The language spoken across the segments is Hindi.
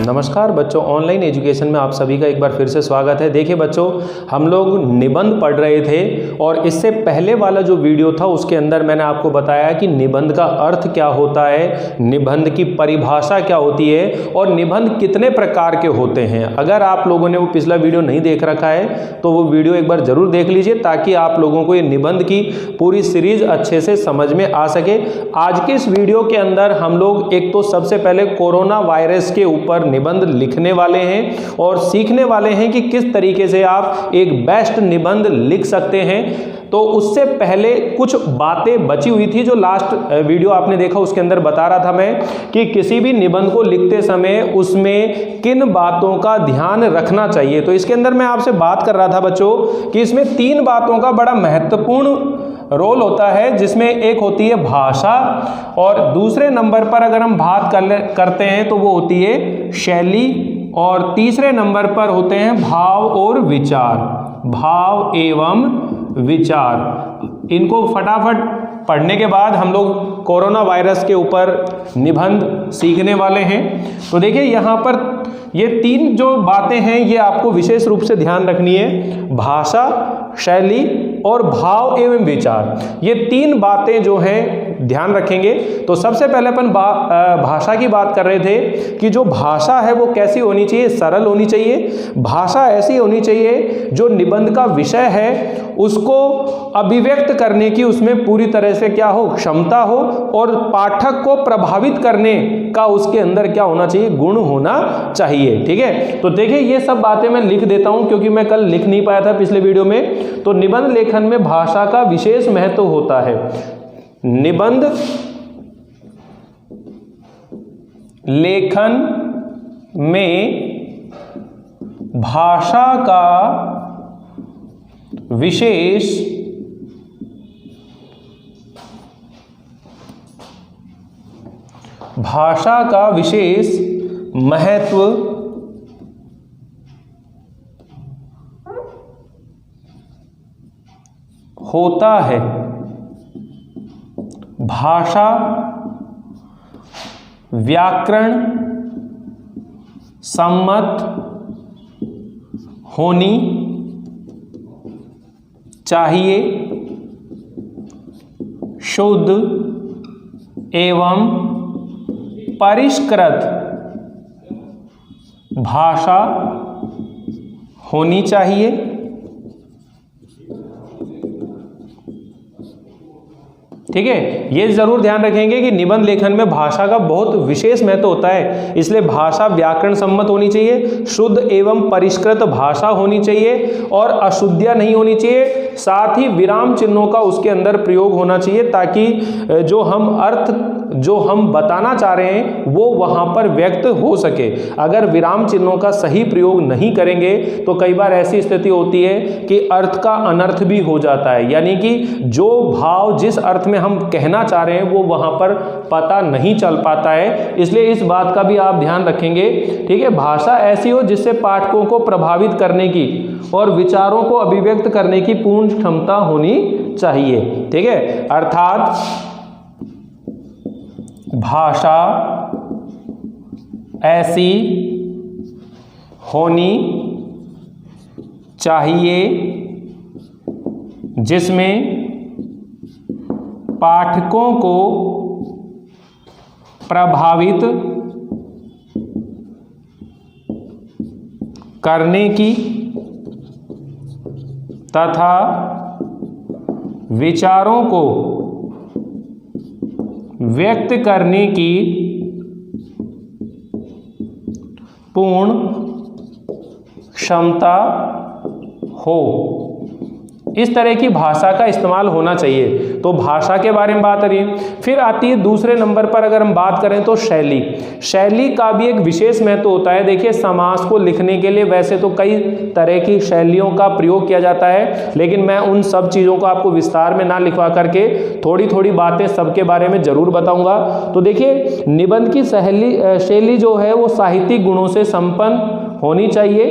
नमस्कार बच्चों, ऑनलाइन एजुकेशन में आप सभी का एक बार फिर से स्वागत है। देखिए बच्चों, हम लोग निबंध पढ़ रहे थे और इससे पहले वाला जो वीडियो था उसके अंदर मैंने आपको बताया कि निबंध का अर्थ क्या होता है, निबंध की परिभाषा क्या होती है और निबंध कितने प्रकार के होते हैं। अगर आप लोगों ने वो पिछला वीडियो नहीं देख रखा है तो वो वीडियो एक बार जरूर देख लीजिए ताकि आप लोगों को ये निबंध की पूरी सीरीज अच्छे से समझ में आ सके। आज के इस वीडियो के अंदर हम लोग एक तो सबसे पहले कोरोना वायरस के ऊपर निबंध लिखने वाले हैं और सीखने वाले हैं कि किस तरीके से आप एक बेस्ट निबंध लिख सकते हैं। तो उससे पहले कुछ बातें बची हुई थी जो लास्ट वीडियो आपने देखा, उसके अंदर बता रहा था मैं कि किसी भी निबंध को लिखते समय उसमें किन बातों का ध्यान रखना चाहिए। तो इसके अंदर मैं आपसे बात कर रहा था बच्चों कि इसमें 3 बातों का बड़ा महत्वपूर्ण रोल होता है, जिसमें एक होती है भाषा और दूसरे नंबर पर अगर हम बात करते हैं तो वो होती है शैली और तीसरे नंबर पर होते हैं भाव और विचार, भाव एवं विचार। इनको फटाफट पढ़ने के बाद हम लोग कोरोना वायरस के ऊपर निबंध सीखने वाले हैं। तो देखिए यहाँ पर ये 3 जो बातें हैं ये आपको विशेष रूप से ध्यान रखनी है, भाषा, शैली और भाव एवं विचार। ये 3 बातें जो हैं ध्यान रखेंगे। तो सबसे पहले अपन भाषा की बात कर रहे थे कि जो भाषा है वो कैसी होनी चाहिए, सरल होनी चाहिए। भाषा ऐसी होनी चाहिए जो निबंध का विषय है उसको अभिव्यक्त करने की उसमें पूरी तरह से क्या हो, क्षमता हो और पाठक को प्रभावित करने का उसके अंदर क्या होना चाहिए, गुण होना चाहिए। ठीक है, तो देखिए ये सब बातें मैं लिख देता हूं क्योंकि मैं कल लिख नहीं पाया था पिछले वीडियो में। तो निबंध लेखन में भाषा का विशेष महत्व होता है। निबंध लेखन में भाषा का विशेष महत्व होता है। भाषा व्याकरण सम्मत होनी चाहिए, शुद्ध एवं परिष्कृत भाषा होनी चाहिए। ठीक है, ये जरूर ध्यान रखेंगे कि निबंध लेखन में भाषा का बहुत विशेष महत्व होता है, इसलिए भाषा व्याकरण सम्मत होनी चाहिए, शुद्ध एवं परिष्कृत भाषा होनी चाहिए और अशुद्धियां नहीं होनी चाहिए। साथ ही विराम चिन्हों का उसके अंदर प्रयोग होना चाहिए ताकि जो हम बताना चाह रहे हैं वो वहां पर व्यक्त हो सके। अगर विराम चिन्हों का सही प्रयोग नहीं करेंगे तो कई बार ऐसी स्थिति होती है कि अर्थ का अनर्थ भी हो जाता है, यानी कि जो भाव जिस अर्थ में हम कहना चाह रहे हैं वो वहां पर पता नहीं चल पाता है। इसलिए इस बात का भी आप ध्यान रखेंगे। ठीक है, भाषा ऐसी हो जिससे पाठकों को प्रभावित करने की और विचारों को अभिव्यक्त करने की पूर्ण क्षमता होनी चाहिए। ठीक है, अर्थात भाषा ऐसी होनी चाहिए जिसमें पाठकों को प्रभावित करने की तथा विचारों को व्यक्त करने की पूर्ण क्षमता हो। इस तरह की भाषा का इस्तेमाल होना चाहिए। तो भाषा के बारे में बात करिए। फिर आती है दूसरे नंबर पर अगर हम बात करें तो शैली। शैली का भी एक विशेष महत्व होता है। देखिए, समास को लिखने के लिए वैसे तो कई तरह की शैलियों का प्रयोग किया जाता है, लेकिन मैं उन सब चीज़ों को आपको विस्तार में ना लिखवा करके थोड़ी थोड़ी बातें सबके बारे में जरूर बताऊंगा। तो देखिए, निबंध की शैली जो है वो साहित्यिक गुणों से संपन्न होनी चाहिए।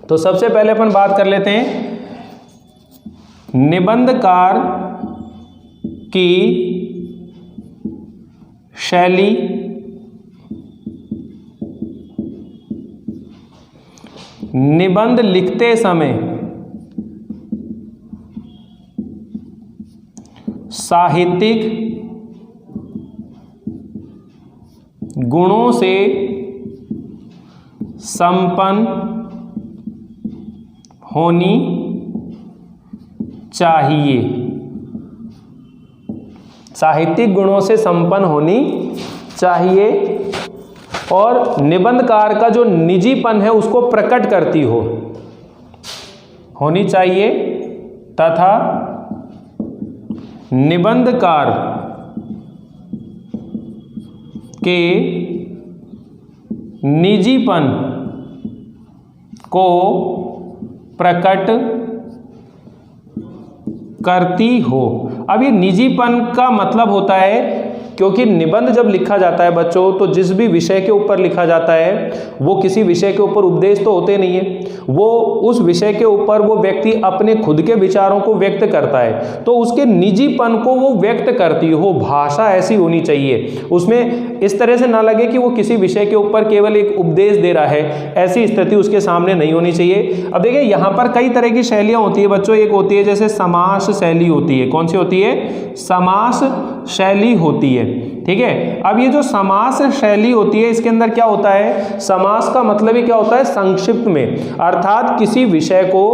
तो सबसे पहले अपन बात कर लेते हैं निबंधकार की शैली निबंध लिखते समय साहित्यिक गुणों से संपन्न होनी चाहिए। साहित्यिक गुणों से संपन्न होनी चाहिए और निबंधकार का जो निजीपन है उसको प्रकट करती होनी चाहिए तथा निबंधकार के निजीपन को प्रकट करती हो। अब ये निजीपन का मतलब होता है, क्योंकि निबंध जब लिखा जाता है बच्चों, तो जिस भी विषय के ऊपर लिखा जाता है वो किसी विषय के ऊपर उपदेश तो होते नहीं है, वो उस विषय के ऊपर वो व्यक्ति अपने खुद के विचारों को व्यक्त करता है, तो उसके निजीपन को वो व्यक्त करती हो। भाषा ऐसी होनी चाहिए, उसमें इस तरह से ना लगे कि वो किसी विषय के ऊपर केवल एक उपदेश दे रहा है, ऐसी स्थिति उसके सामने नहीं होनी चाहिए। अब देखिए यहाँ पर कई तरह की शैलियाँ होती है बच्चों। एक होती है जैसे समास शैली होती है। कौन सी होती है? समास शैली होती है। ठीक है, अब ये जो समास शैली होती है इसके अंदर क्या होता है? समास का मतलब ही क्या होता है? संक्षिप्त में, अर्थात किसी विषय को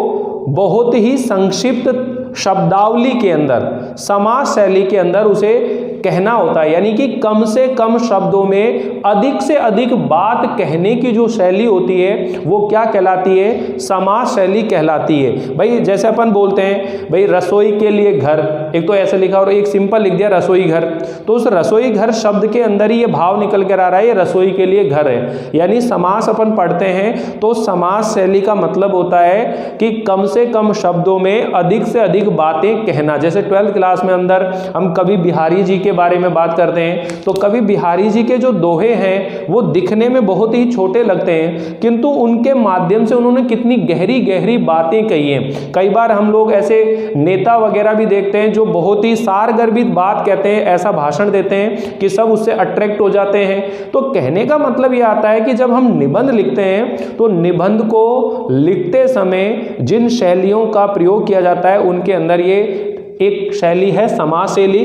बहुत ही संक्षिप्त शब्दावली के अंदर, समास शैली के अंदर उसे कहना होता है, यानी कि कम से कम शब्दों में अधिक से अधिक बात कहने की जो शैली होती है वो क्या कहलाती है? समास शैली कहलाती है। भाई जैसे अपन बोलते हैं भाई रसोई के लिए घर, एक तो ऐसे लिखा और एक सिंपल लिख दिया रसोई घर, तो उस रसोई घर शब्द के अंदर ही ये भाव निकल कर आ रहा है ये रसोई के लिए घर है। यानी समास अपन पढ़ते हैं तो समास शैली का मतलब होता है कि कम से कम शब्दों में अधिक से अधिक बातें कहना। जैसे 12th क्लास में अंदर हम कवि बिहारी जी के बारे में बात करते हैं, तो कवि बिहारी जी के जो दोहे हैं वो दिखने में बहुत ही छोटे लगते हैं, किंतु उनके माध्यम से उन्होंने कितनी गहरी गहरी बातें कही हैं। कई बार हम लोग ऐसे नेता वगैरह भी देखते हैं जो बहुत ही सारगर्भित बात कहते हैं, ऐसा भाषण देते हैं कि सब उससे अट्रैक्ट हो जाते हैं। तो कहने का मतलब ये आता है कि जब हम निबंध लिखते हैं तो निबंध को लिखते समय जिन शैलियों का प्रयोग किया जाता है उनके अंदर ये एक शैली है समास शैली।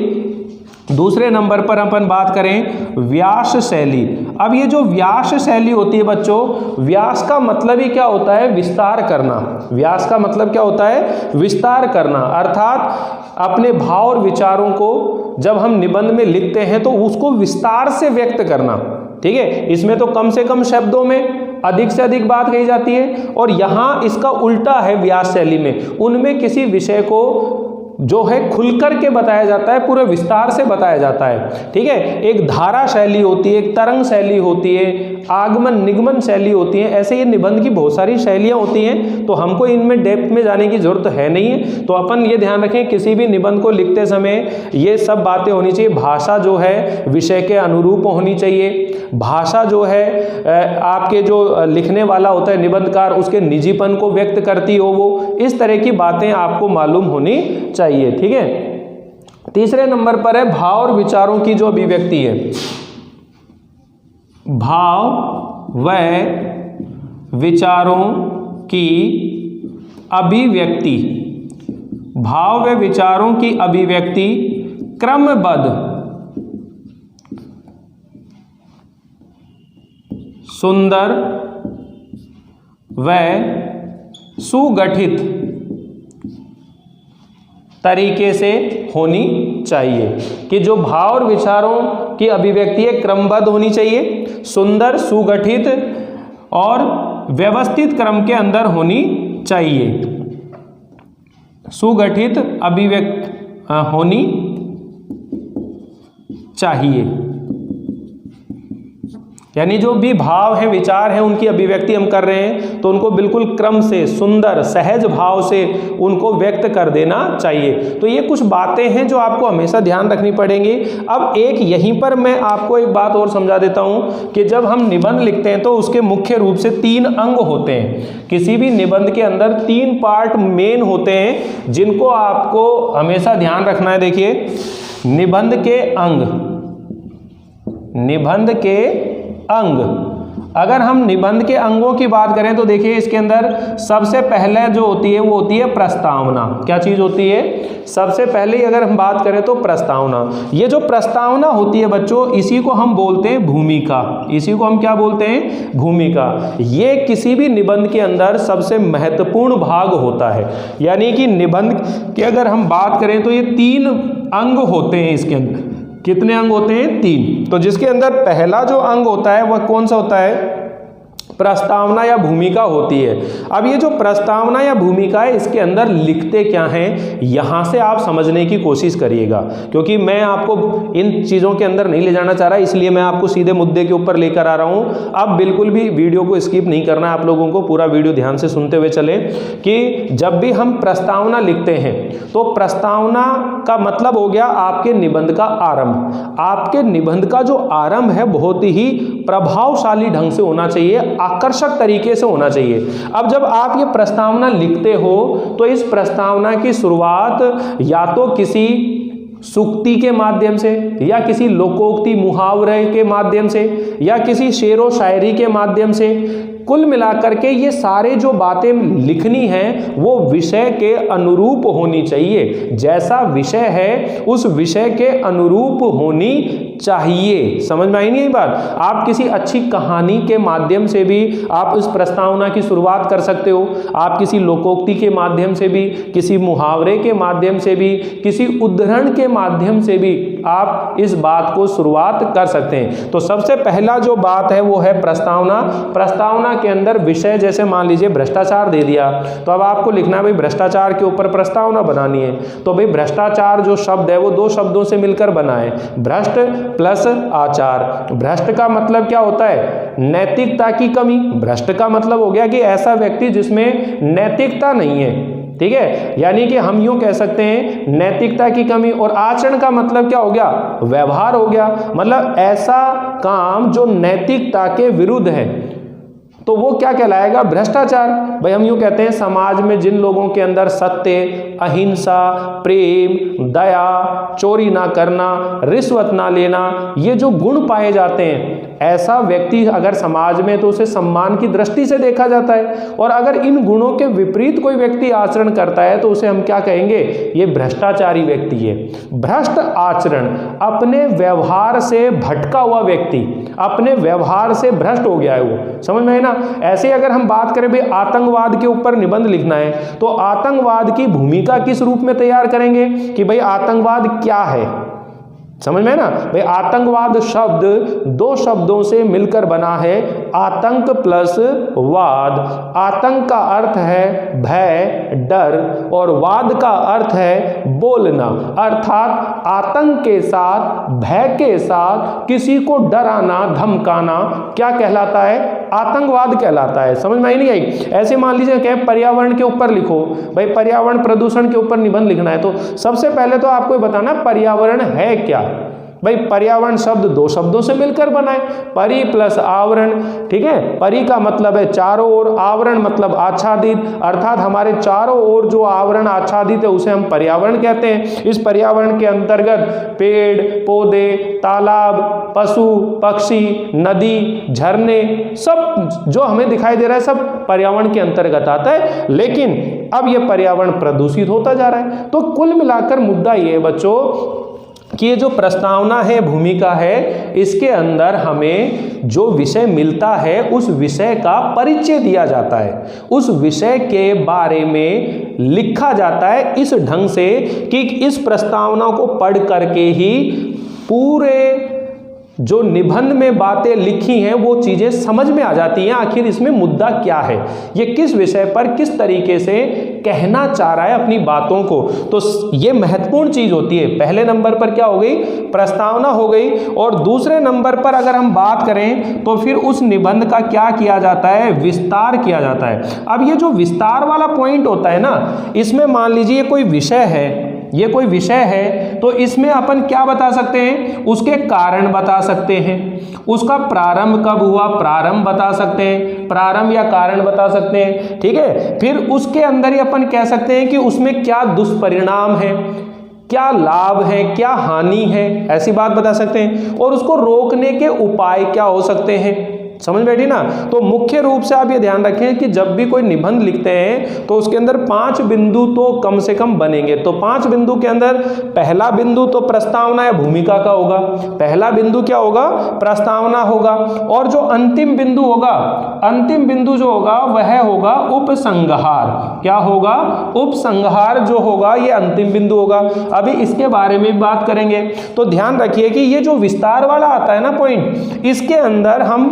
दूसरे नंबर पर अपन बात करें व्यास शैली। अब ये जो व्यास शैली होती है बच्चों, व्यास का मतलब ही क्या होता है? विस्तार करना। व्यास का मतलब क्या होता है? विस्तार करना, अर्थात अपने भाव और विचारों को जब हम निबंध में लिखते हैं तो उसको विस्तार से व्यक्त करना। ठीक है, इसमें तो कम से कम शब्दों में अधिक से अधिक बात कही जाती है, और यहाँ इसका उल्टा है व्यास शैली में। उनमें किसी विषय को जो है खुलकर के बताया जाता है, पूरे विस्तार से बताया जाता है। ठीक है, एक धारा शैली होती है, एक तरंग शैली होती है, आगमन निगमन शैली होती है। ऐसे ये निबंध की बहुत सारी शैलियाँ होती हैं, तो हमको इनमें डेप्थ में जाने की जरूरत है नहीं है। तो अपन ये ध्यान रखें किसी भी निबंध को लिखते समय ये सब बातें होनी चाहिए। भाषा जो है विषय के अनुरूप होनी चाहिए। भाषा जो है आपके जो लिखने वाला होता है निबंधकार, उसके निजीपन को व्यक्त करती हो वो, इस तरह की बातें आपको मालूम होनी चाहिए। ठीक है, तीसरे नंबर पर है भाव और विचारों की जो अभिव्यक्ति है। भाव व विचारों की अभिव्यक्ति, भाव व विचारों की अभिव्यक्ति क्रमबद्ध, सुंदर व सुगठित तरीके से होनी चाहिए। कि जो भाव और विचारों की अभिव्यक्ति है क्रमबद्ध होनी चाहिए, सुंदर, सुगठित और व्यवस्थित क्रम के अंदर होनी चाहिए। सुगठित अभिव्यक्ति होनी चाहिए, यानी जो भी भाव है विचार है उनकी अभिव्यक्ति हम कर रहे हैं तो उनको बिल्कुल क्रम से, सुंदर, सहज भाव से उनको व्यक्त कर देना चाहिए। तो ये कुछ बातें हैं जो आपको हमेशा ध्यान रखनी पड़ेंगी। अब एक यहीं पर मैं आपको एक बात और समझा देता हूं कि जब हम निबंध लिखते हैं तो उसके मुख्य रूप से 3 अंग होते हैं। किसी भी निबंध के अंदर 3 पार्ट मेन होते हैं जिनको आपको हमेशा ध्यान रखना है। देखिए, निबंध के अंग, निबंध के अंग, अगर हम निबंध के अंगों की बात करें तो देखिए इसके अंदर सबसे पहले जो होती है वो होती है प्रस्तावना। क्या चीज होती है? सबसे पहले अगर हम बात करें तो प्रस्तावना। ये जो प्रस्तावना होती है बच्चों, इसी को हम बोलते हैं भूमिका। इसी को हम क्या बोलते हैं? भूमिका। ये किसी भी निबंध के अंदर सबसे महत्वपूर्ण भाग होता है। यानी कि निबंध की अगर हम बात करें तो ये 3 अंग होते हैं इसके अंदर। कितने अंग होते हैं? 3। तो जिसके अंदर पहला जो अंग होता है वह कौन सा होता है? प्रस्तावना या भूमिका होती है। अब ये जो प्रस्तावना या भूमिका है, इसके अंदर लिखते क्या हैं, यहां से आप समझने की कोशिश करिएगा, क्योंकि मैं आपको इन चीज़ों के अंदर नहीं ले जाना चाह रहा, इसलिए मैं आपको सीधे मुद्दे के ऊपर लेकर आ रहा हूं। अब बिल्कुल भी वीडियो को स्किप नहीं करना है आप लोगों को, पूरा वीडियो ध्यान से सुनते हुए चले कि जब भी हम प्रस्तावना लिखते हैं तो प्रस्तावना का मतलब हो गया आपके निबंध का आरंभ। आपके निबंध का जो आरंभ है बहुत ही प्रभावशाली ढंग से होना चाहिए, आकर्षक तरीके से होना चाहिए। अब जब आप ये प्रस्तावना लिखते हो तो इस प्रस्तावना की शुरुआत या तो किसी सूक्ति के माध्यम से, या किसी लोकोक्ति मुहावरे के माध्यम से, या किसी शेरो शायरी के माध्यम से, कुल मिलाकर के ये सारे जो बातें लिखनी हैं वो विषय के अनुरूप होनी चाहिए। जैसा विषय है उस विषय के अनुरूप होनी चाहिए। समझ में आई नहीं बात? आप किसी अच्छी कहानी के माध्यम से भी आप इस प्रस्तावना की शुरुआत कर सकते हो। आप किसी लोकोक्ति के माध्यम से भी, किसी मुहावरे के माध्यम से भी, किसी उद्धरण के माध्यम से भी आप इस बात को शुरुआत कर सकते हैं। तो सबसे पहला जो बात है वो है प्रस्तावना। प्रस्तावना के अंदर विषय, जैसे मान लीजिए भ्रष्टाचार दे दिया, तो अब आपको लिखना है भाई भ्रष्टाचार के ऊपर प्रस्तावना बनानी है। तो भाई भ्रष्टाचार जो शब्द है वो 2 शब्दों से मिलकर बना है, भ्रष्ट प्लस आचार। भ्रष्ट का मतलब क्या होता है? नैतिकता की कमी। भ्रष्ट का मतलब हो गया कि ऐसा व्यक्ति जिसमें नैतिकता नहीं है, ठीक है, यानी कि हम यूं कह सकते हैं नैतिकता की कमी। और आचरण का मतलब क्या हो गया? व्यवहार हो गया, मतलब ऐसा काम जो नैतिकता के विरुद्ध है, तो वो क्या कहलाएगा? भ्रष्टाचार। भाई हम यूं कहते हैं समाज में जिन लोगों के अंदर सत्य, अहिंसा, प्रेम, दया, चोरी ना करना, रिश्वत ना लेना, ये जो गुण पाए जाते हैं, ऐसा व्यक्ति अगर समाज में तो उसे सम्मान की दृष्टि से देखा जाता है। और अगर इन गुणों के विपरीत कोई व्यक्ति आचरण करता है तो उसे हम क्या कहेंगे? ये भ्रष्टाचारी व्यक्ति है। भ्रष्ट आचरण, अपने व्यवहार से भटका हुआ व्यक्ति, अपने व्यवहार से भ्रष्ट हो गया है वो। समझ में है ना? ऐसे अगर हम बात करें भाई आतंकवाद के ऊपर निबंध लिखना है तो आतंकवाद की भूमिका किस रूप में तैयार करेंगे कि भाई आतंकवाद क्या है। समझ में है ना? भाई आतंकवाद शब्द 2 शब्दों से मिलकर बना है, आतंक प्लस वाद। आतंक का अर्थ है भय, डर, और वाद का अर्थ है बोलना। अर्थात आतंक के साथ, भय के साथ किसी को डराना, धमकाना क्या कहलाता है? आतंकवाद कहलाता है। समझ में आई नहीं आई? ऐसे मान लीजिए कि पर्यावरण के ऊपर लिखो, भाई पर्यावरण प्रदूषण के ऊपर निबंध लिखना है, तो सबसे पहले तो आपको बताना पर्यावरण है क्या। भाई पर्यावरण शब्द 2 शब्दों से मिलकर बना है, परि प्लस आवरण। ठीक है, परि का मतलब है चारों ओर, आवरण मतलब आच्छादित, अर्थात हमारे चारों ओर जो आवरण आच्छादित है उसे हम पर्यावरण कहते हैं। इस पर्यावरण के अंतर्गत पेड़ पौधे, तालाब, पशु पक्षी, नदी, झरने, सब जो हमें दिखाई दे रहा है सब पर्यावरण के अंतर्गत आता है। लेकिन अब यह पर्यावरण प्रदूषित होता जा रहा है। तो कुल मिलाकर मुद्दा ये है बच्चों कि ये जो प्रस्तावना है, भूमिका है, इसके अंदर हमें जो विषय मिलता है उस विषय का परिचय दिया जाता है, उस विषय के बारे में लिखा जाता है इस ढंग से कि इस प्रस्तावना को पढ़ करके ही पूरे जो निबंध में बातें लिखी हैं वो चीजें समझ में आ जाती हैं, आखिर इसमें मुद्दा क्या है, ये किस विषय पर किस तरीके से कहना चाह रहा है अपनी बातों को। तो ये महत्वपूर्ण चीज होती है। पहले नंबर पर क्या हो गई? प्रस्तावना हो गई। और दूसरे नंबर पर अगर हम बात करें तो फिर उस निबंध का क्या किया जाता है? विस्तार किया जाता है। अब ये जो विस्तार वाला पॉइंट होता है ना, इसमें मान लीजिए कोई विषय है, ये कोई विषय है, तो इसमें अपन क्या बता सकते हैं? उसके कारण बता सकते हैं, उसका प्रारंभ कब हुआ प्रारंभ बता सकते हैं, प्रारंभ या कारण बता सकते हैं। ठीक है, फिर उसके अंदर ही अपन कह सकते हैं कि उसमें क्या दुष्परिणाम है, क्या लाभ है, क्या हानि है, ऐसी बात बता सकते हैं। और उसको रोकने के उपाय क्या हो सकते हैं। समझ बैठी ना। तो मुख्य रूप से आप ये ध्यान रखें कि जब भी कोई निबंध लिखते हैं तो उसके अंदर 5 बिंदु तो कम से कम बनेंगे। तो 5 बिंदु के अंदर पहला बिंदु तो प्रस्तावना या भूमिका का होगा, पहला बिंदु क्या होगा, प्रस्तावना होगा, और जो अंतिम बिंदु होगा, अंतिम बिंदु जो होगा वह होगा उपसंहार। क्या होगा, उपसंहार जो होगा ये अंतिम बिंदु होगा। अभी इसके बारे में बात करेंगे। तो ध्यान रखिए कि ये जो विस्तार वाला आता है ना पॉइंट, इसके अंदर हम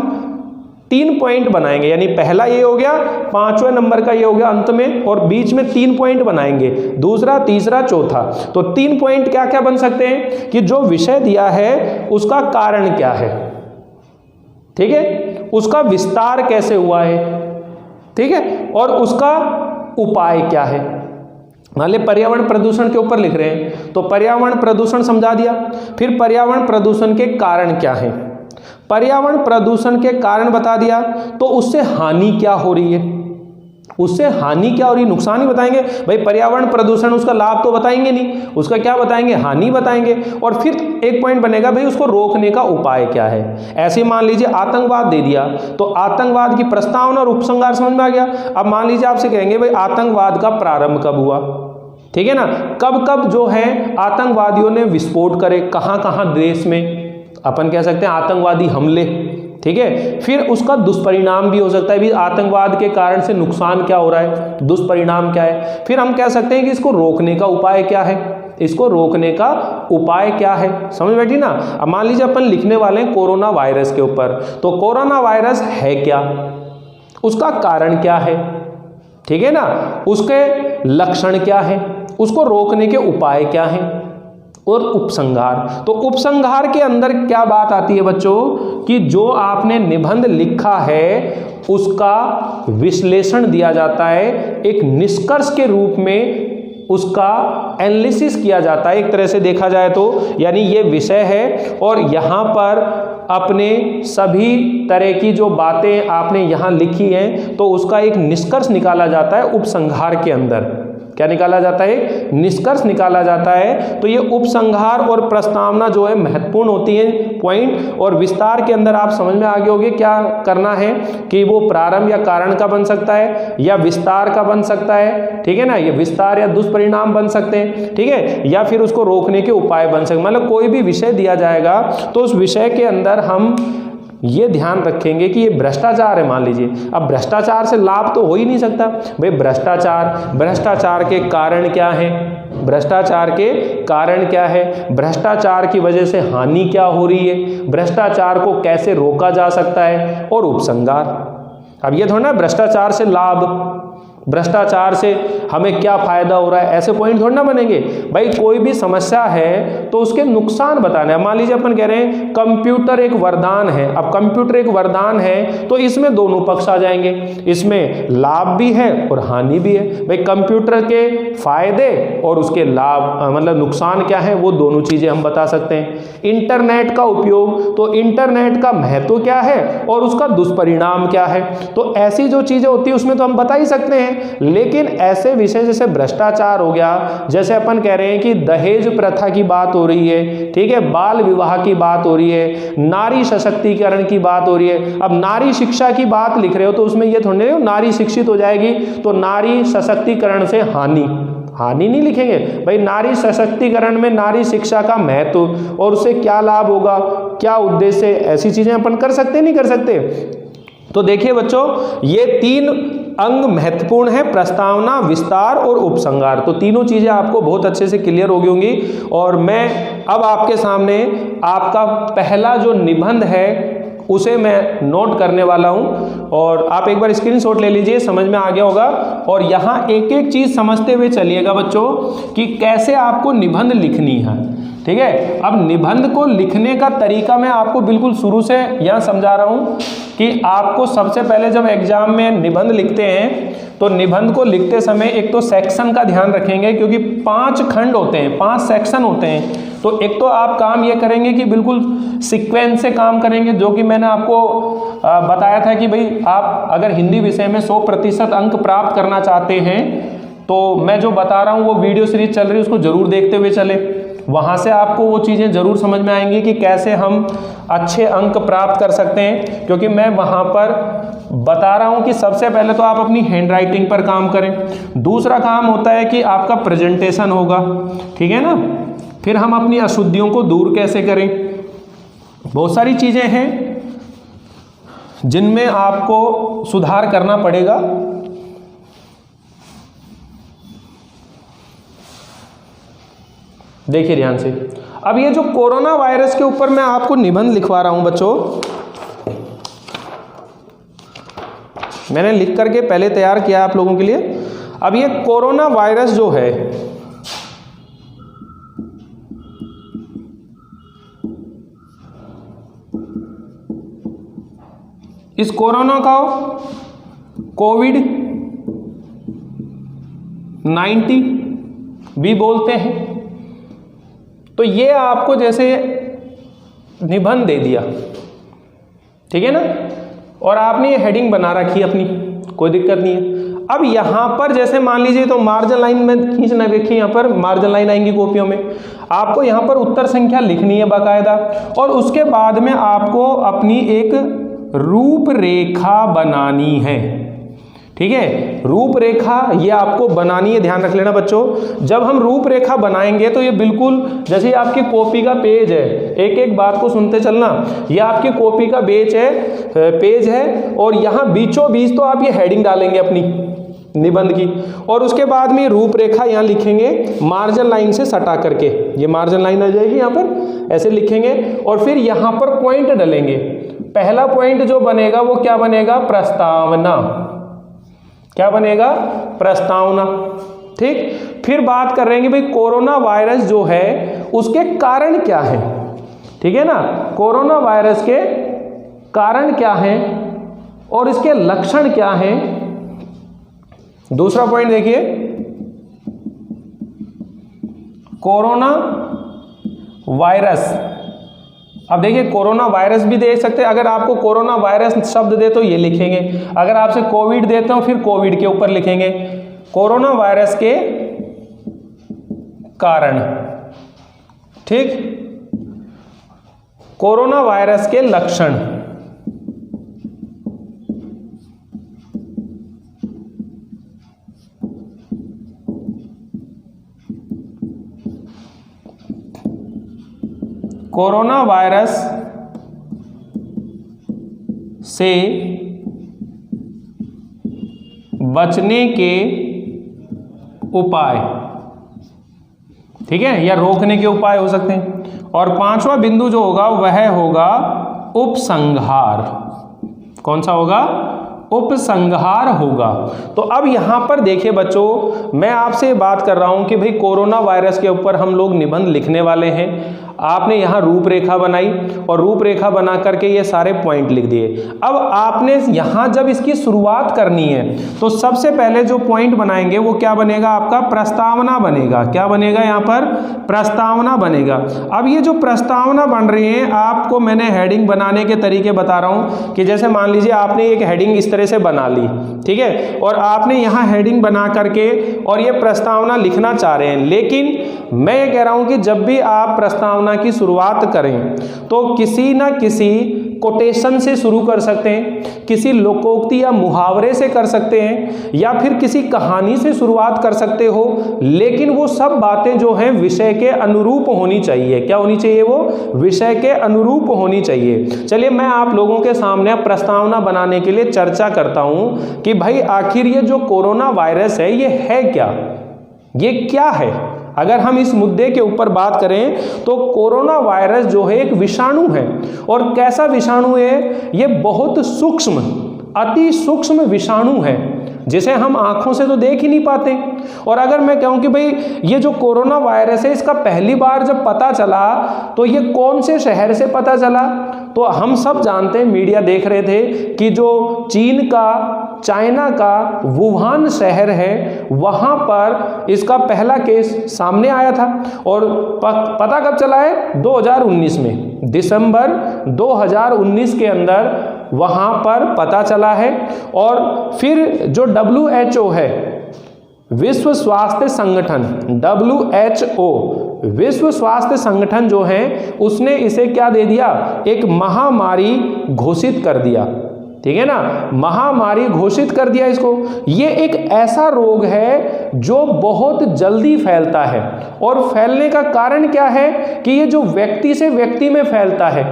3 पॉइंट बनाएंगे, यानी पहला ये हो गया, 5वें नंबर का ये हो गया अंत में, और बीच में 3 पॉइंट बनाएंगे, दूसरा, तीसरा, चौथा। तो 3 पॉइंट क्या क्या बन सकते हैं कि जो विषय दिया है उसका कारण क्या है, ठीक है, उसका विस्तार कैसे हुआ है, ठीक है, और उसका उपाय क्या है। मान ले पर्यावरण प्रदूषण के ऊपर लिख रहे हैं तो पर्यावरण प्रदूषण समझा दिया, फिर पर्यावरण प्रदूषण के कारण क्या है, पर्यावरण प्रदूषण के कारण बता दिया, तो उससे हानि क्या हो रही है, उससे हानि क्या हो रही है, नुकसान ही बताएंगे भाई। पर्यावरण प्रदूषण, उसका लाभ तो बताएंगे नहीं, उसका क्या बताएंगे, हानि बताएंगे। और फिर एक पॉइंट बनेगा भाई उसको रोकने का उपाय क्या है। ऐसे मान लीजिए आतंकवाद दे दिया तो आतंकवाद की प्रस्तावना और उपसंहार समझ में आ गया। अब मान लीजिए आपसे कहेंगे भाई आतंकवाद का प्रारंभ कब हुआ, ठीक है ना, कब कब जो है आतंकवादियों ने विस्फोट करे, कहां कहां देश में, अपन कह सकते हैं आतंकवादी हमले, ठीक है। फिर उसका दुष्परिणाम भी हो सकता है, भी आतंकवाद के कारण से नुकसान क्या हो रहा है, दुष्परिणाम क्या है। फिर हम कह सकते हैं कि इसको रोकने का उपाय क्या है, इसको रोकने का उपाय क्या है, समझ बैठी ना। अब मान लीजिए अपन लिखने वाले हैं कोरोना वायरस के ऊपर, तो कोरोना वायरस है क्या, उसका कारण क्या है, ठीक है ना, उसके लक्षण क्या है, उसको रोकने के उपाय क्या हैं, और उपसंहार। तो उपसंहार के अंदर क्या बात आती है बच्चों कि जो आपने निबंध लिखा है उसका विश्लेषण दिया जाता है, एक निष्कर्ष के रूप में उसका एनालिसिस किया जाता है, एक तरह से देखा जाए तो। यानी ये विषय है और यहाँ पर अपने सभी तरह की जो बातें आपने यहाँ लिखी हैं तो उसका एक निष्कर्ष निकाला जाता है उपसंहार के अंदर। क्या निकाला जाता है, निष्कर्ष निकाला जाता है। तो ये उपसंहार और प्रस्तावना जो है महत्वपूर्ण होती है पॉइंट। और विस्तार के अंदर आप समझ में आ गए होंगे क्या करना है कि वो प्रारंभ या कारण का बन सकता है या विस्तार का बन सकता है, ठीक है ना, ये विस्तार या दुष्परिणाम बन सकते हैं, ठीक है, या फिर उसको रोकने के उपाय बन सकते। मतलब कोई भी विषय दिया जाएगा तो उस विषय के अंदर हम ये ध्यान रखेंगे कि ये भ्रष्टाचार है मान लीजिए। अब भ्रष्टाचार से लाभ तो हो ही नहीं सकता भाई, भ्रष्टाचार के कारण क्या है, भ्रष्टाचार के कारण क्या है, भ्रष्टाचार की वजह से हानि क्या हो रही है, भ्रष्टाचार को कैसे रोका जा सकता है, और उपसंहार। अब ये थोड़ा ना भ्रष्टाचार से लाभ, भ्रष्टाचार से हमें क्या फायदा हो रहा है, ऐसे पॉइंट थोड़ा ना बनेंगे भाई। कोई भी समस्या है तो उसके नुकसान बताने। मान लीजिए अपन कह रहे हैं कंप्यूटर एक वरदान है। अब कंप्यूटर एक वरदान है तो इसमें दोनों पक्ष आ जाएंगे, इसमें लाभ भी है और हानि भी है भाई। कंप्यूटर के फायदे और उसके लाभ मतलब नुकसान क्या है, वो दोनों चीजें हम बता सकते हैं। इंटरनेट का उपयोग, तो इंटरनेट का महत्व क्या है और उसका दुष्परिणाम क्या है, तो ऐसी जो चीजें होती है उसमें तो हम बता ही सकते हैं। लेकिन ऐसे विषय जैसे भ्रष्टाचार हो गया, जैसे अपन कह रहे हैं कि दहेज प्रथा की बात हो रही है, ठीक है, बाल विवाह की बात हो रही है, नारी सशक्तिकरण की बात हो रही है। अब नारी शिक्षा की बात लिख रहे हो तो उसमें ये थोड़ी नारी शिक्षित हो जाएगी तो नारी सशक्तिकरण से हानि नहीं लिखेंगे भाई। नारी सशक्तिकरण में नारी शिक्षा का महत्व और उससे क्या लाभ होगा, क्या उद्देश्य, ऐसी चीजें अपन कर सकते नहीं कर सकते। तो देखिए बच्चों, ये 3 अंग महत्वपूर्ण है, प्रस्तावना, विस्तार और उपसंहार। तो तीनों चीजें आपको बहुत अच्छे से क्लियर हो गई होंगी। और मैं अब आपके सामने आपका पहला जो निबंध है उसे मैं नोट करने वाला हूं, और आप एक बार स्क्रीनशॉट ले लीजिए, समझ में आ गया होगा। और यहां एक एक चीज समझते हुए चलिएगा बच्चों कि कैसे आपको निबंध लिखनी है, ठीक है। अब निबंध को लिखने का तरीका मैं आपको बिल्कुल शुरू से यहां समझा रहा हूं कि आपको सबसे पहले जब एग्जाम में निबंध लिखते हैं तो निबंध को लिखते समय एक तो सेक्शन का ध्यान रखेंगे, क्योंकि 5 खंड होते हैं, 5 सेक्शन होते हैं। तो एक तो आप काम ये करेंगे कि बिल्कुल सीक्वेंस से काम करेंगे, जो कि मैंने आपको बताया था कि भाई आप अगर हिंदी विषय में 100% अंक प्राप्त करना चाहते हैं तो मैं जो बता रहा हूँ वो वीडियो सीरीज चल रही है उसको जरूर देखते हुए चले, वहाँ से आपको वो चीज़ें ज़रूर समझ में आएंगी कि कैसे हम अच्छे अंक प्राप्त कर सकते हैं, क्योंकि मैं वहाँ पर बता रहा हूँ कि सबसे पहले तो आप अपनी हैंड राइटिंग पर काम करें। दूसरा काम होता है कि आपका प्रेजेंटेशन होगा, ठीक है ना। फिर हम अपनी अशुद्धियों को दूर कैसे करें, बहुत सारी चीज़ें हैं जिनमें आपको सुधार करना पड़ेगा। देखिए ध्यान से, अब ये जो कोरोना वायरस के ऊपर मैं आपको निबंध लिखवा रहा हूं बच्चों, मैंने लिख करके पहले तैयार किया आप लोगों के लिए। अब ये कोरोना वायरस जो है, इस कोरोना का कोविड-19 भी बोलते हैं। तो ये आपको जैसे निबंध दे दिया, ठीक है ना, और आपने ये हेडिंग बना रखी अपनी, कोई दिक्कत नहीं है। अब यहाँ पर जैसे मान लीजिए, तो मार्जिन लाइन में खींचना, देखिए यहाँ पर मार्जिन लाइन आएंगी कॉपियों में, आपको यहाँ पर उत्तर संख्या लिखनी है बाकायदा, और उसके बाद में आपको अपनी एक रूपरेखा बनानी है, ठीक है। रूपरेखा ये आपको बनानी है, ध्यान रख लेना बच्चों। जब हम रूपरेखा बनाएंगे तो ये बिल्कुल जैसे आपकी कॉपी का पेज है, एक एक बात को सुनते चलना, ये आपकी कॉपी का पेज है, और यहाँ बीचों बीच तो आप ये हेडिंग डालेंगे अपनी निबंध की, और उसके बाद में रूपरेखा यहाँ लिखेंगे मार्जिन लाइन से सटा करके, ये मार्जिन लाइन आ जाएगी यहाँ पर, ऐसे लिखेंगे, और फिर यहाँ पर पॉइंट डालेंगे। पहला पॉइंट जो बनेगा वो क्या बनेगा, प्रस्तावना। क्या बनेगा, प्रस्तावना, ठीक। फिर बात कर रहे हैं कि भाई कोरोना वायरस जो है उसके कारण क्या है, ठीक है ना, कोरोना वायरस के कारण क्या है और इसके लक्षण क्या हैं। दूसरा पॉइंट देखिए, कोरोना वायरस। अब देखिए कोरोना वायरस भी दे सकते हैं, अगर आपको कोरोना वायरस शब्द दे तो ये लिखेंगे, अगर आपसे कोविड देते हो फिर कोविड के ऊपर लिखेंगे, कोरोना वायरस के कारण, ठीक, कोरोना वायरस के लक्षण, कोरोना वायरस से बचने के उपाय, ठीक है, या रोकने के उपाय हो सकते हैं। और पांचवा बिंदु जो होगा वह होगा उपसंहार। कौन सा होगा, उपसंहार होगा। तो अब यहां पर देखिए बच्चों, मैं आपसे बात कर रहा हूं कि भाई कोरोना वायरस के ऊपर हम लोग निबंध लिखने वाले हैं। आपने यहां रूपरेखा बनाई और रूपरेखा बना करके ये सारे पॉइंट लिख दिए। अब आपने यहां जब इसकी शुरुआत करनी है तो सबसे पहले जो पॉइंट बनाएंगे वो क्या बनेगा, आपका प्रस्तावना बनेगा। क्या बनेगा, यहां पर प्रस्तावना बनेगा। अब ये जो प्रस्तावना बन रही है, आपको मैंने हेडिंग बनाने के तरीके बता रहा हूं कि जैसे मान लीजिए आपने एक हेडिंग इस तरह से बना ली, ठीक है, और आपने यहां हेडिंग बना करके और ये प्रस्तावना लिखना चाह रहे हैं। लेकिन मैं ये कह रहा हूं कि जब भी आप प्रस्तावना की शुरुआत करें तो किसी ना किसी कोटेशन से शुरू कर सकते हैं, किसी लोकोक्ति या मुहावरे से कर सकते हैं, या फिर किसी कहानी से शुरुआत कर सकते हो। लेकिन वो सब बातें जो हैं विषय के अनुरूप होनी चाहिए। क्या होनी चाहिए, वो विषय के अनुरूप होनी चाहिए। चलिए मैं आप लोगों के सामने प्रस्तावना बनाने के लिए चर्चा करता हूं कि भाई आखिर ये जो कोरोना वायरस है ये है क्या, ये क्या है। अगर हम इस मुद्दे के ऊपर बात करें तो कोरोना वायरस जो है एक विषाणु है। और कैसा विषाणु है, ये बहुत सूक्ष्म, अति सूक्ष्म विषाणु है जिसे हम आंखों से तो देख ही नहीं पाते। और अगर मैं कहूं कि भाई ये जो कोरोना वायरस है इसका पहली बार जब पता चला तो ये कौन से शहर से पता चला, तो हम सब जानते हैं, मीडिया देख रहे थे कि जो चीन का, चाइना का वुहान शहर है वहां पर इसका पहला केस सामने आया था। और पता कब चला है, 2019 में, दिसंबर 2019 के अंदर वहां पर पता चला है। और फिर जो WHO है, विश्व स्वास्थ्य संगठन, WHO, विश्व स्वास्थ्य संगठन जो है उसने इसे क्या दे दिया, एक महामारी घोषित कर दिया। ठीक है ना, महामारी घोषित कर दिया इसको। ये एक ऐसा रोग है जो बहुत जल्दी फैलता है, और फैलने का कारण क्या है कि ये जो व्यक्ति से व्यक्ति में फैलता है,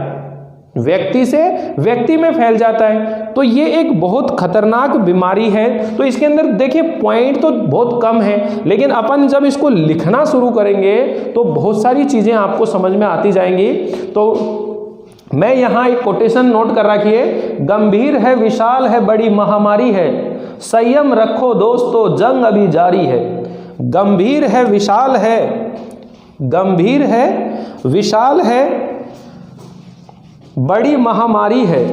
व्यक्ति से व्यक्ति में फैल जाता है। तो ये एक बहुत खतरनाक बीमारी है। तो इसके अंदर देखिए पॉइंट तो बहुत कम है, लेकिन अपन जब इसको लिखना शुरू करेंगे तो बहुत सारी चीजें आपको समझ में आती जाएंगी। तो मैं यहाँ एक कोटेशन नोट कर रखिए, गंभीर है, विशाल है, बड़ी महामारी है, संयम रखो दोस्तों, जंग अभी जारी है। गंभीर है, विशाल है, गंभीर है, विशाल है, बड़ी महामारी है।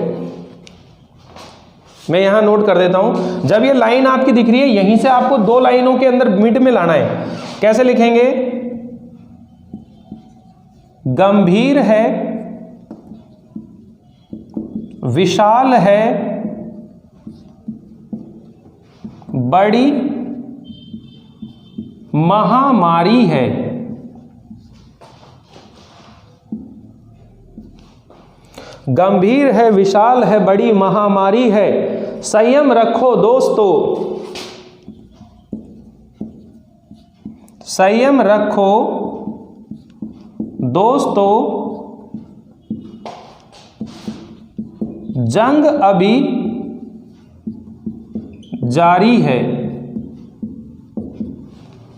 मैं यहां नोट कर देता हूं। जब ये लाइन आपकी दिख रही है, यहीं से आपको दो लाइनों के अंदर मिड में लाना है। कैसे लिखेंगे, गंभीर है, विशाल है, बड़ी महामारी है। गंभीर है, विशाल है, बड़ी महामारी है, संयम रखो दोस्तों, संयम रखो दोस्तों, जंग अभी जारी है।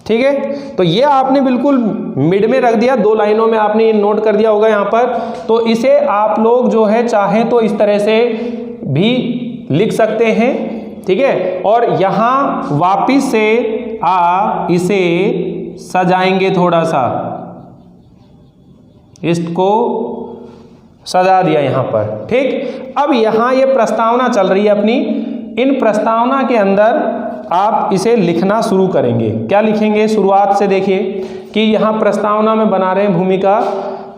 ठीक है, तो ये आपने बिल्कुल मिड में रख दिया, दो लाइनों में आपने ये नोट कर दिया होगा यहां पर। तो इसे आप लोग जो है चाहें तो इस तरह से भी लिख सकते हैं। ठीक है, और यहां वापिस से आप इसे सजाएंगे, थोड़ा सा इसको सजा दिया यहां पर। ठीक, अब यहां ये प्रस्तावना चल रही है अपनी। इन प्रस्तावना के अंदर आप इसे लिखना शुरू करेंगे। क्या लिखेंगे, शुरुआत से देखिए कि यहां प्रस्तावना में बना रहे हैं भूमिका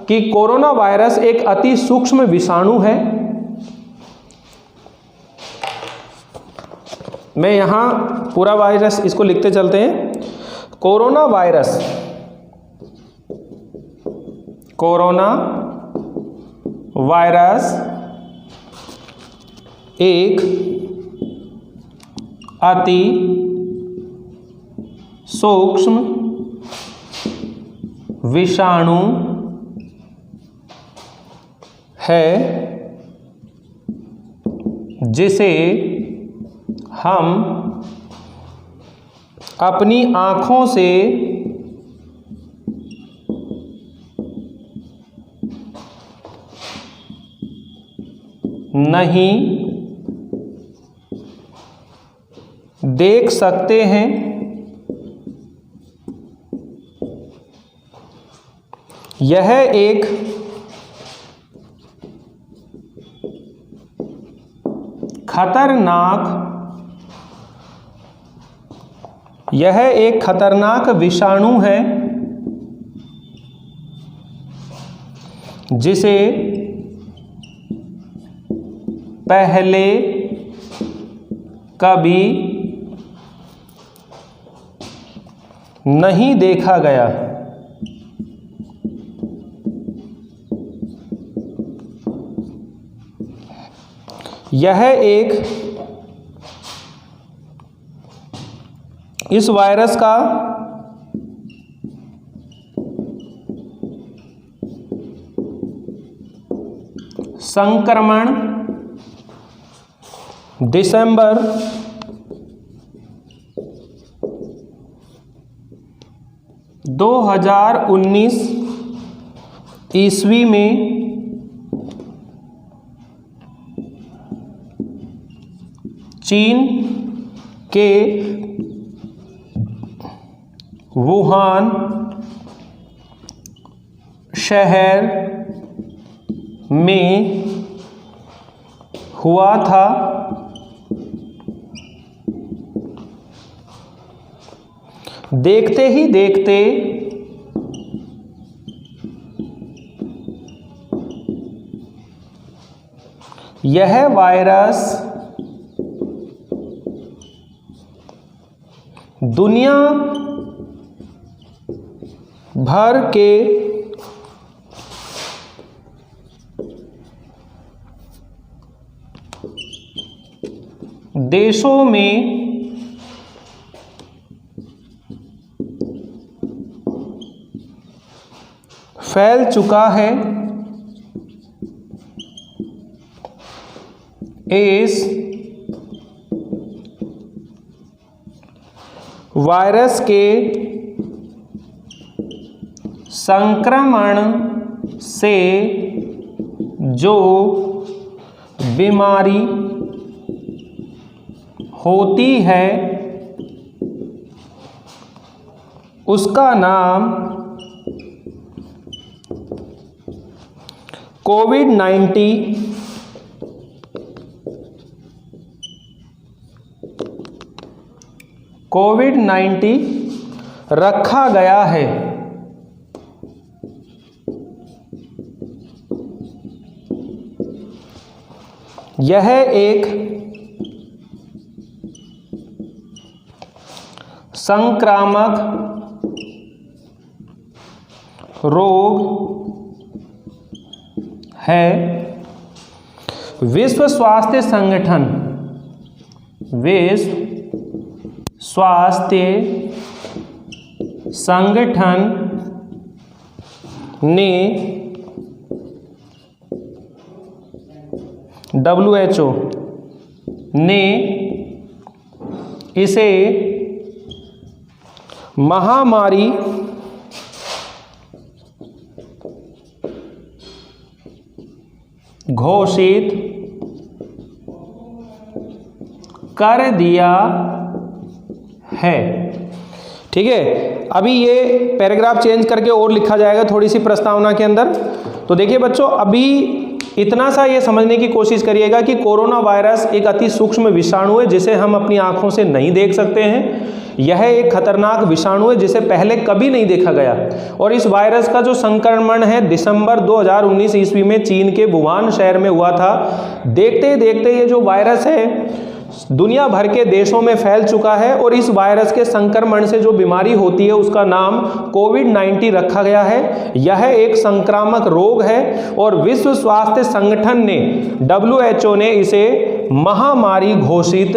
कि कोरोना वायरस एक अति सूक्ष्म विषाणु है। मैं यहां पूरा वायरस इसको लिखते चलते हैं। कोरोना वायरस, कोरोना वायरस एक अति सूक्ष्म विषाणु है जिसे हम अपनी आँखों से नहीं देख सकते हैं। यह एक खतरनाक विषाणु है जिसे पहले कभी नहीं देखा गया। यह एक इस वायरस का संक्रमण दिसंबर 2019 ईस्वी में चीन के वुहान शहर में हुआ था। देखते ही देखते यह वायरस दुनिया भर के देशों में फैल चुका है। इस वायरस के संक्रमण से जो बीमारी होती है उसका नाम कोविड-19 रखा गया है। यह एक संक्रामक रोग है। विश्व स्वास्थ्य संगठन ने WHO ने इसे महामारी घोषित कर दिया है। ठीक है, अभी ये पैराग्राफ चेंज करके और लिखा जाएगा थोड़ी सी प्रस्तावना के अंदर। तो देखिए बच्चों, अभी इतना सा ये समझने की कोशिश करिएगा कि कोरोना वायरस एक अति सूक्ष्म विषाणु है जिसे हम अपनी आंखों से नहीं देख सकते हैं। यह एक खतरनाक विषाणु है जिसे पहले कभी नहीं देखा गया और इस वायरस का जो संक्रमण है दिसंबर 2019 ईस्वी में चीन के वुहान शहर में हुआ था। देखते देखते ये जो वायरस है दुनिया भर के देशों में फैल चुका है और इस वायरस के संक्रमण से जो बीमारी होती है उसका नाम कोविड-19 रखा गया है। यह एक संक्रामक रोग है और विश्व स्वास्थ्य संगठन ने WHO ने इसे महामारी घोषित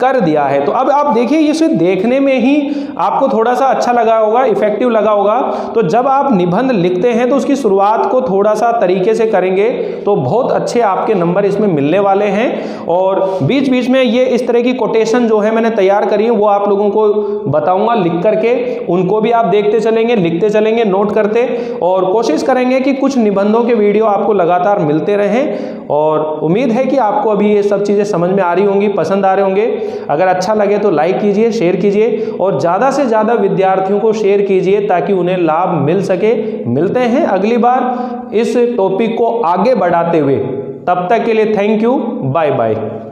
कर दिया है। तो अब आप देखिए, इसे देखने में ही आपको थोड़ा सा अच्छा लगा होगा, इफेक्टिव लगा होगा। तो जब आप निबंध लिखते हैं तो उसकी शुरुआत को थोड़ा सा तरीके से करेंगे तो बहुत अच्छे आपके नंबर इसमें मिलने वाले हैं। और बीच बीच में ये इस तरह की कोटेशन जो है मैंने तैयार करी है वो आप लोगों को बताऊंगा लिख करके, उनको भी आप देखते चलेंगे, लिखते चलेंगे, नोट करते, और कोशिश करेंगे कि कुछ निबंधों के वीडियो आपको लगातार मिलते रहें। और उम्मीद है कि आपको अभी ये सब चीज़ें समझ में आ रही होंगी, पसंद आ रहे होंगे। अगर अच्छा लगे तो लाइक कीजिए, शेयर कीजिए और ज़्यादा से ज़्यादा विद्यार्थियों को शेयर कीजिए ताकि उन्हें लाभ मिल सके। मिलते हैं अगली बार इस टॉपिक को आगे बढ़ाते हुए। तब तक के लिए थैंक यू, बाय बाय।